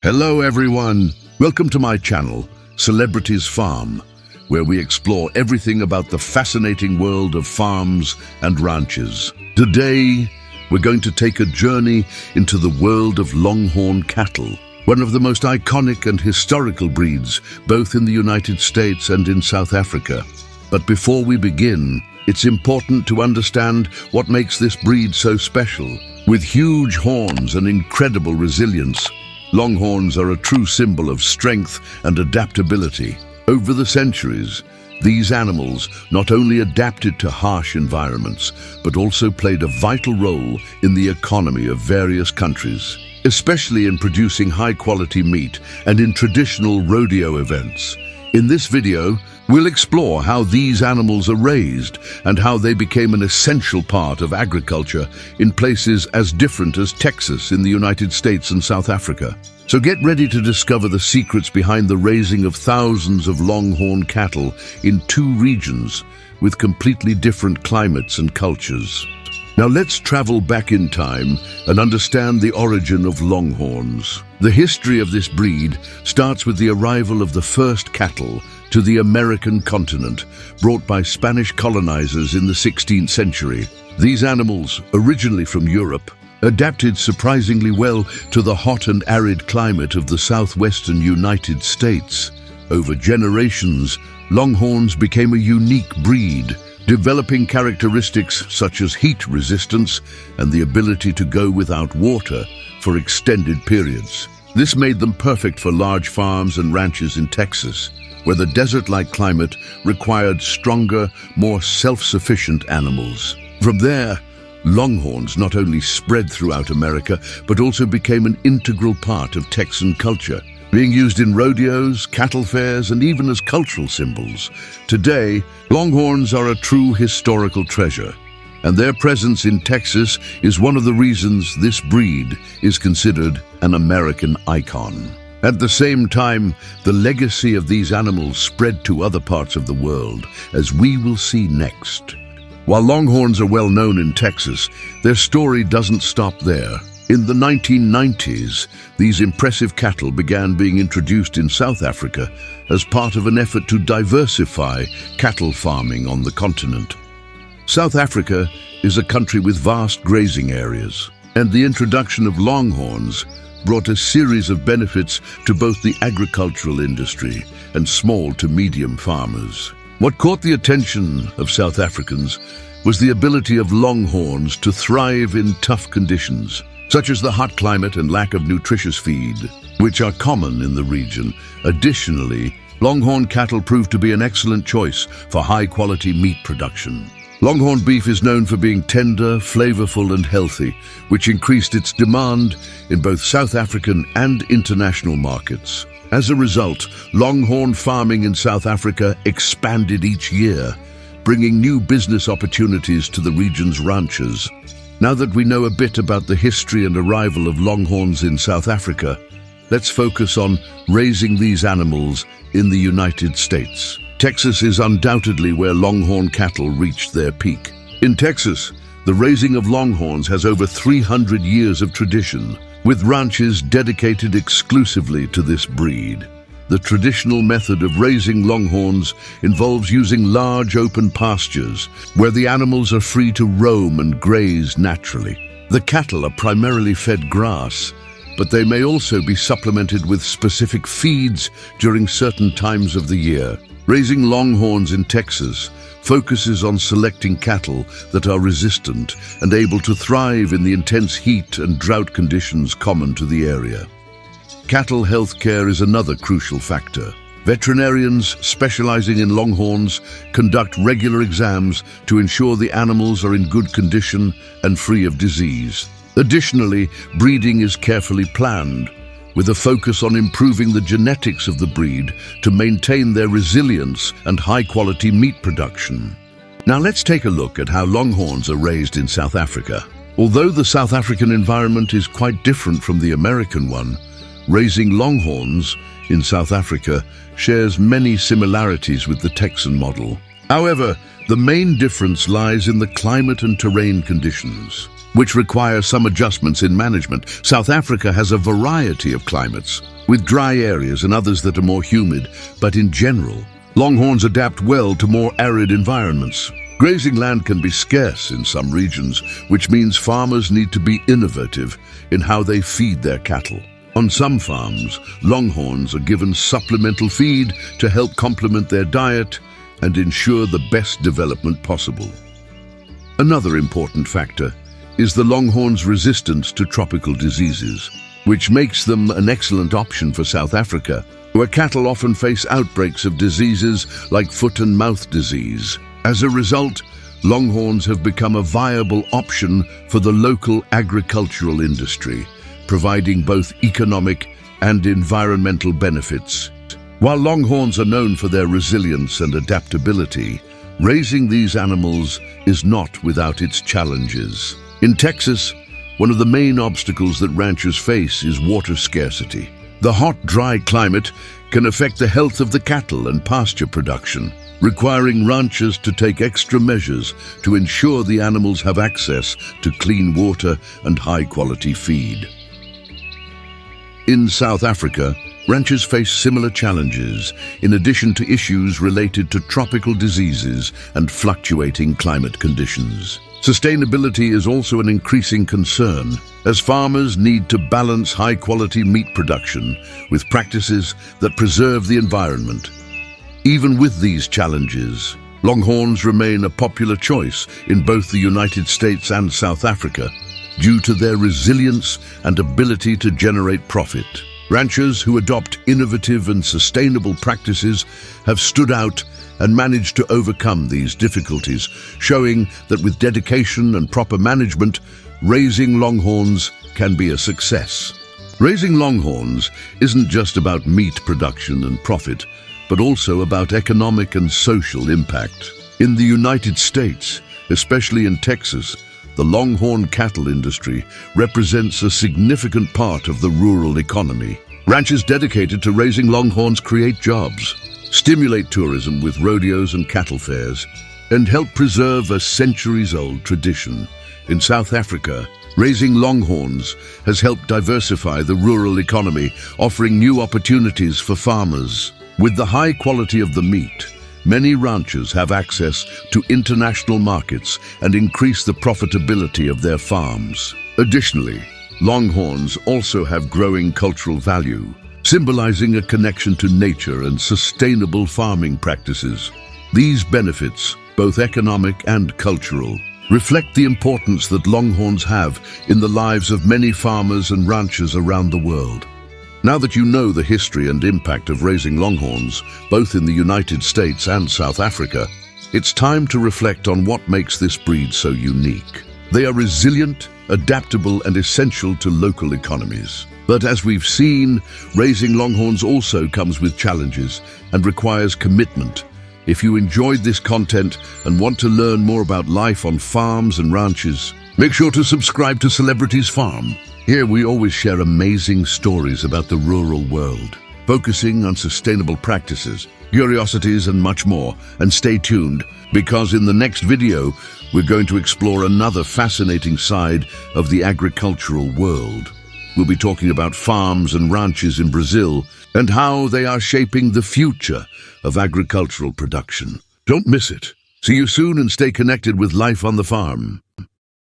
Hello everyone, welcome to my channel, Celebrities Farm, where we explore everything about the fascinating world of farms and ranches. Today, we're going to take a journey into the world of Longhorn cattle, one of the most iconic and historical breeds, both in the United States and in South Africa. But before we begin, it's important to understand what makes this breed so special. With huge horns and incredible resilience, Longhorns are a true symbol of strength and adaptability. Over the centuries, these animals not only adapted to harsh environments, but also played a vital role in the economy of various countries, especially in producing high-quality meat and in traditional rodeo events. In this video, we'll explore how these animals are raised and how they became an essential part of agriculture in places as different as Texas in the United States and South Africa. So get ready to discover the secrets behind the raising of thousands of Longhorn cattle in two regions with completely different climates and cultures. Now let's travel back in time and understand the origin of Longhorns. The history of this breed starts with the arrival of the first cattle to the American continent, brought by Spanish colonizers in the 16th century. These animals, originally from Europe, adapted surprisingly well to the hot and arid climate of the southwestern United States. Over generations, Longhorns became a unique breed, developing characteristics such as heat resistance and the ability to go without water for extended periods. This made them perfect for large farms and ranches in Texas, where the desert-like climate required stronger, more self-sufficient animals. From there, Longhorns not only spread throughout America, but also became an integral part of Texan culture, being used in rodeos, cattle fairs, and even as cultural symbols. Today, Longhorns are a true historical treasure, and their presence in Texas is one of the reasons this breed is considered an American icon. At the same time, the legacy of these animals spread to other parts of the world, as we will see next. While Longhorns are well known in Texas, their story doesn't stop there. In the 1990s, these impressive cattle began being introduced in South Africa as part of an effort to diversify cattle farming on the continent. South Africa is a country with vast grazing areas, and the introduction of Longhorns brought a series of benefits to both the agricultural industry and small to medium farmers. What caught the attention of South Africans was the ability of Longhorns to thrive in tough conditions, such as the hot climate and lack of nutritious feed, which are common in the region. Additionally, Longhorn cattle proved to be an excellent choice for high-quality meat production. Longhorn beef is known for being tender, flavorful, and healthy, which increased its demand in both South African and international markets. As a result, Longhorn farming in South Africa expanded each year, bringing new business opportunities to the region's ranchers. Now that we know a bit about the history and arrival of Longhorns in South Africa, let's focus on raising these animals in the United States. Texas is undoubtedly where Longhorn cattle reached their peak. In Texas, the raising of Longhorns has over 300 years of tradition, with ranches dedicated exclusively to this breed. The traditional method of raising Longhorns involves using large open pastures where the animals are free to roam and graze naturally. The cattle are primarily fed grass, but they may also be supplemented with specific feeds during certain times of the year. Raising Longhorns in Texas focuses on selecting cattle that are resistant and able to thrive in the intense heat and drought conditions common to the area. Cattle health care is another crucial factor. Veterinarians specializing in Longhorns conduct regular exams to ensure the animals are in good condition and free of disease. Additionally, breeding is carefully planned, with a focus on improving the genetics of the breed to maintain their resilience and high-quality meat production. Now let's take a look at how Longhorns are raised in South Africa. Although the South African environment is quite different from the American one, raising Longhorns in South Africa shares many similarities with the Texan model. However, the main difference lies in the climate and terrain conditions. which require some adjustments in management. South Africa has a variety of climates, with dry areas and others that are more humid, but in general, longhorns adapt well to more arid environments. Grazing land can be scarce in some regions, which means farmers need to be innovative in how they feed their cattle. On some farms, longhorns are given supplemental feed to help complement their diet and ensure the best development possible. Another important factor is the longhorn's resistance to tropical diseases, which makes them an excellent option for South Africa, where cattle often face outbreaks of diseases like foot and mouth disease. As a result, longhorns have become a viable option for the local agricultural industry, providing both economic and environmental benefits. While longhorns are known for their resilience and adaptability, raising these animals is not without its challenges. In Texas, one of the main obstacles that ranchers face is water scarcity. The hot, dry climate can affect the health of the cattle and pasture production, requiring ranchers to take extra measures to ensure the animals have access to clean water and high-quality feed. In South Africa, ranchers face similar challenges, in addition to issues related to tropical diseases and fluctuating climate conditions. Sustainability is also an increasing concern, as farmers need to balance high-quality meat production with practices that preserve the environment. Even with these challenges, longhorns remain a popular choice in both the United States and South Africa due to their resilience and ability to generate profit. Ranchers who adopt innovative and sustainable practices have stood out and managed to overcome these difficulties, showing that with dedication and proper management, raising longhorns can be a success. Raising longhorns isn't just about meat production and profit, but also about economic and social impact. In the United States, especially in Texas, the longhorn cattle industry represents a significant part of the rural economy. Ranchers dedicated to raising longhorns create jobs, stimulate tourism with rodeos and cattle fairs, and help preserve a centuries-old tradition. In South Africa, raising longhorns has helped diversify the rural economy, offering new opportunities for farmers. With the high quality of the meat, many ranchers have access to international markets and increase the profitability of their farms. Additionally, longhorns also have growing cultural value, symbolizing a connection to nature and sustainable farming practices. These benefits, both economic and cultural, reflect the importance that longhorns have in the lives of many farmers and ranchers around the world. Now that you know the history and impact of raising longhorns, both in the United States and South Africa, it's time to reflect on what makes this breed so unique. They are resilient, adaptable, and essential to local economies. But as we've seen, raising longhorns also comes with challenges and requires commitment. If you enjoyed this content and want to learn more about life on farms and ranches, make sure to subscribe to Celebrities Farm. Here we always share amazing stories about the rural world, focusing on sustainable practices, curiosities, and much more. And stay tuned, because in the next video, we're going to explore another fascinating side of the agricultural world. We'll be talking about farms and ranches in Brazil and how they are shaping the future of agricultural production. Don't miss it. See you soon and stay connected with Life on the Farm.